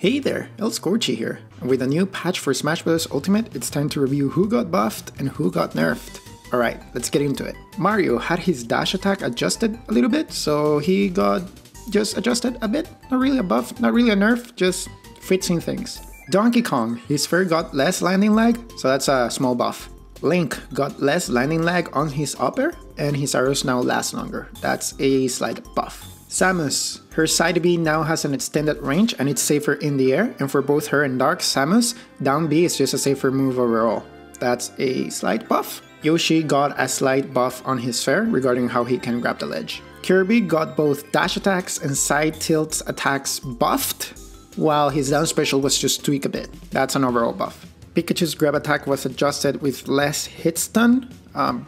Hey there, El Scorchy here, and with a new patch for Smash Bros. Ultimate, it's time to review who got buffed and who got nerfed. Alright, let's get into it. Mario had his dash attack adjusted a little bit, so he got just adjusted a bit. Not really a buff, not really a nerf, just fixing things. Donkey Kong, his sphere got less landing lag, so that's a small buff. Link got less landing lag on his up air, and his arrows now last longer. That's a slight buff. Samus, her side B now has an extended range and it's safer in the air, and for both her and Dark Samus, down B is just a safer move overall. That's a slight buff. Yoshi got a slight buff on his sphere regarding how he can grab the ledge. Kirby got both dash attacks and side tilts attacks buffed, while his down special was just tweaked a bit. That's an overall buff. Pikachu's grab attack was adjusted with less hit stun,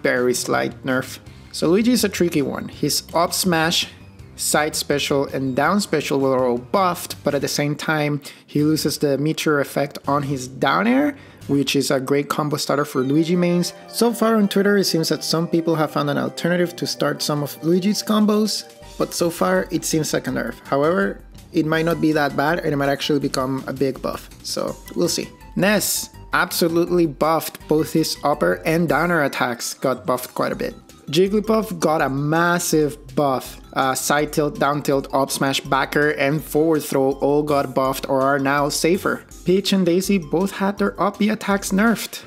very slight nerf. So Luigi is a tricky one. His up smash, side special and down special were all buffed, but at the same time he loses the meteor effect on his down air, which is a great combo starter for Luigi mains. So far on Twitter it seems that some people have found an alternative to start some of Luigi's combos, but so far it seems like a nerf. However, it might not be that bad and it might actually become a big buff, so we'll see. Ness absolutely buffed. Both his upper and downer attacks got buffed quite a bit. Jigglypuff got a massive buff. Side tilt, down tilt, up smash, backer, and forward throw all got buffed or are now safer. Peach and Daisy both had their up B attacks nerfed.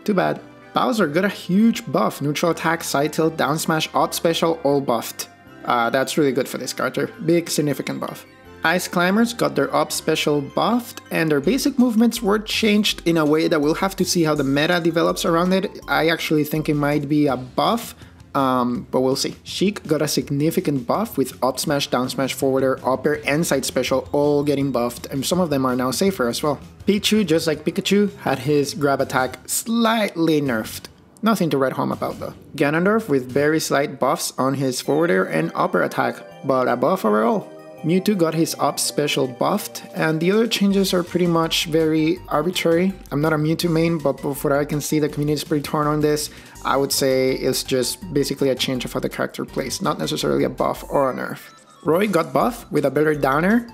Too bad. Bowser got a huge buff. Neutral attack, side tilt, down smash, up special, all buffed. That's really good for this character. Big significant buff. Ice Climbers got their up special buffed, and their basic movements were changed in a way that we'll have to see how the meta develops around it. I actually think it might be a buff, but we'll see. Sheik got a significant buff with up smash, down smash, forward air, up air, and side special all getting buffed, and some of them are now safer as well. Pichu, just like Pikachu, had his grab attack slightly nerfed. Nothing to write home about though. Ganondorf with very slight buffs on his forward air and upper attack, but a buff overall. Mewtwo got his up special buffed, and the other changes are pretty much very arbitrary. I'm not a Mewtwo main, but from what I can see, the community is pretty torn on this. I would say it's just basically a change of how the character plays, not necessarily a buff or a nerf. Roy got buff with a better downer.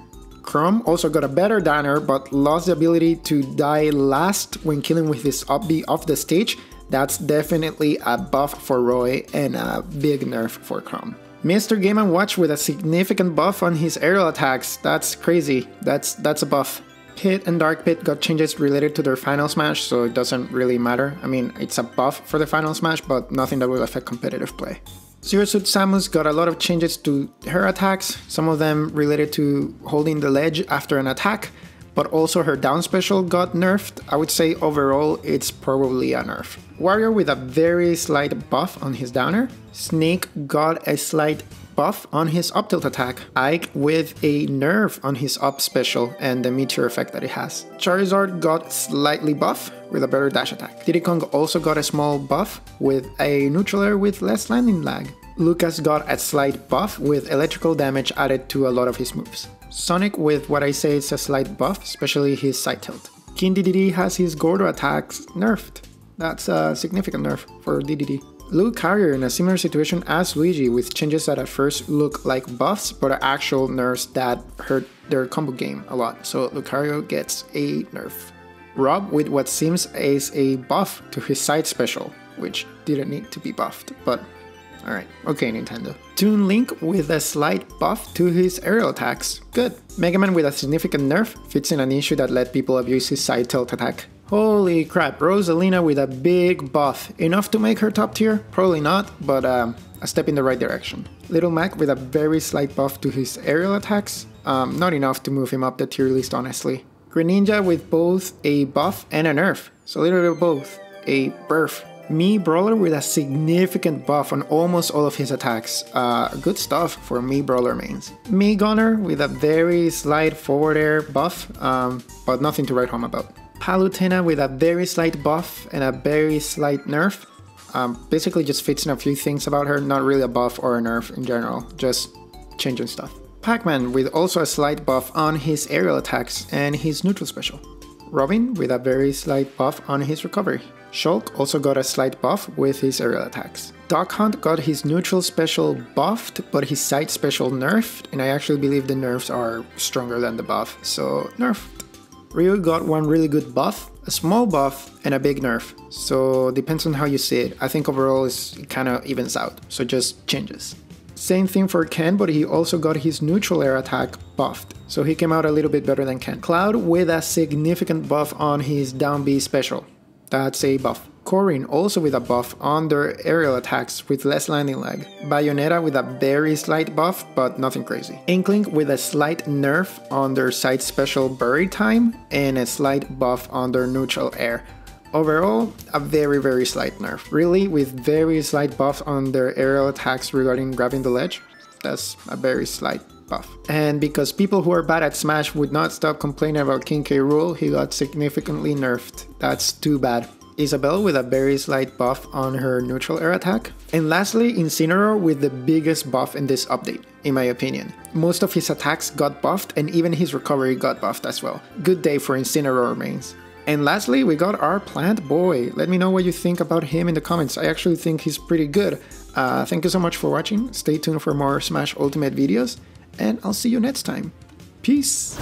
Chrome also got a better downer, but lost the ability to die last when killing with his up B off the stage. That's definitely a buff for Roy and a big nerf for Chrome. Mr. Game & Watch with a significant buff on his aerial attacks. That's crazy. That's a buff. Pit and Dark Pit got changes related to their final smash, so it doesn't really matter. I mean, it's a buff for the final smash, but nothing that will affect competitive play. Zero Suit Samus got a lot of changes to her attacks, some of them related to holding the ledge after an attack, but also her down special got nerfed. I would say overall it's probably a nerf. Wario with a very slight buff on his downer. Snake got a slight buff on his up tilt attack. Ike with a nerf on his up special and the meteor effect that it has. Charizard got slightly buff with a better dash attack. Diddy Kong also got a small buff with a neutral air with less landing lag. Lucas got a slight buff with electrical damage added to a lot of his moves. Sonic with what I say is a slight buff, especially his side tilt. King DDD has his Gordo attacks nerfed. That's a significant nerf for DDD. Lucario in a similar situation as Luigi, with changes that at first look like buffs but are actual nerfs that hurt their combo game a lot, so Lucario gets a nerf. Rob with what seems as a buff to his side special, which didn't need to be buffed, but alright, okay Nintendo. Toon Link with a slight buff to his aerial attacks, good. Mega Man with a significant nerf, fits in an issue that let people abuse his side tilt attack. Holy crap, Rosalina with a big buff. Enough to make her top tier? Probably not, but a step in the right direction. Little Mac with a very slight buff to his aerial attacks. Not enough to move him up the tier list, honestly. Greninja with both a buff and a nerf. So literally both. A burf. Mii Brawler with a significant buff on almost all of his attacks. Good stuff for Mii Brawler mains. Mii Gunner with a very slight forward air buff, but nothing to write home about. Palutena with a very slight buff and a very slight nerf. Basically just fits in a few things about her, not really a buff or a nerf in general, just changing stuff. Pac-Man with also a slight buff on his aerial attacks and his neutral special. Robin with a very slight buff on his recovery. Shulk also got a slight buff with his aerial attacks. Duck Hunt got his neutral special buffed, but his side special nerfed, and I actually believe the nerfs are stronger than the buff, so nerfed. Ryu got one really good buff, a small buff, and a big nerf, so depends on how you see it. I think overall it kind of evens out, so just changes. Same thing for Ken, but he also got his neutral air attack buffed, so he came out a little bit better than Ken. Cloud with a significant buff on his down B special. That's a buff. Corrin also with a buff on their aerial attacks with less landing lag. Bayonetta with a very slight buff, but nothing crazy. Inkling with a slight nerf on their side special Bury Time and a slight buff on their neutral air. Overall, a very slight nerf. Really, with very slight buff on their aerial attacks regarding grabbing the ledge, that's a very slight buff. And because people who are bad at Smash would not stop complaining about King K. Rool, he got significantly nerfed. That's too bad. Isabelle with a very slight buff on her neutral air attack. And lastly, Incineroar with the biggest buff in this update, in my opinion. Most of his attacks got buffed and even his recovery got buffed as well. Good day for Incineroar mains. And lastly, we got our plant boy. Let me know what you think about him in the comments. I actually think he's pretty good. Thank you so much for watching. Stay tuned for more Smash Ultimate videos, and I'll see you next time. Peace!